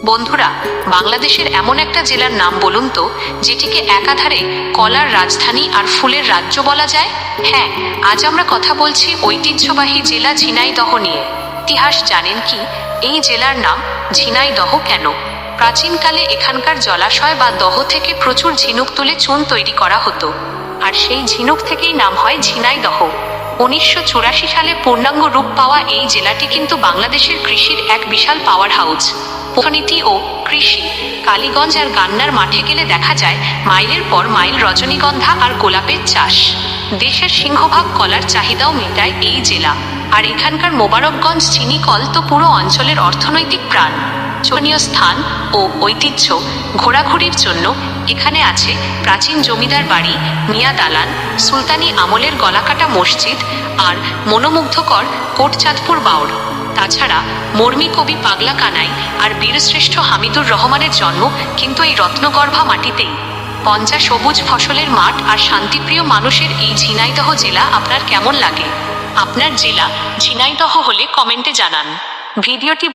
বন্ধুরা, বাংলাদেশের এমন একটা জেলার নাম বলুন তো যেটিকে একাধারে কলার রাজধানী আর ফুলের রাজ্য বলা যায়। হ্যাঁ, আজ আমরা কথা বলছি ঐতিহ্যবাহী জেলা ঝিনাইদহ নিয়ে। ইতিহাস জানেন কি এই জেলার নাম ঝিনাইদহ কেন? প্রাচীনকালে এখানকার জলাশয় বা দহ থেকে প্রচুর ঝিনুক তুলে চুন তৈরি করা হতো, আর সেই ঝিনুক থেকেই নাম হয় ঝিনাইদহ। 1984 সালে পূর্ণাঙ্গ রূপ পাওয়া এই জেলাটি কিন্তু বাংলাদেশের কৃষির এক বিশাল পাওয়ার হাউস। অর্থনীতি ও কৃষি। কালীগঞ্জ আর গান্নার মাঠে গেলে দেখা যায় মাইলের পর মাইল রজনীগন্ধা আর গোলাপের চাষ। দেশের সিংহভাগ কলার চাহিদাও মেটায় এই জেলা। আর এখানকার মোবারকগঞ্জ চিনি কল তো পুরো অঞ্চলের অর্থনৈতিক প্রাণ। চনীয় স্থান ও ঐতিহ্য। ঘোরাঘুরির জন্য এখানে আছে প্রাচীন জমিদার বাড়ি, মিয়া দালান, সুলতানি আমলের গলাকাটা মসজিদ আর মনোমুগ্ধকর কোটচাঁদপুর বাওর। তাছাড়া মর্মী কবি পাগলা কানাই আর বীরশ্রেষ্ঠ হামিদুর রহমানের জন্ম কিন্তু এই রত্নগর্ভা মাটিতেই। পঞ্চা সবুজ ফসলের মাঠ আর শান্তিপ্রিয় মানুষের এই ঝিনাইদহ জেলা আপনার কেমন লাগে? আপনার জেলা ঝিনাইদহ হলে কমেন্টে জানান। ভিডিওটি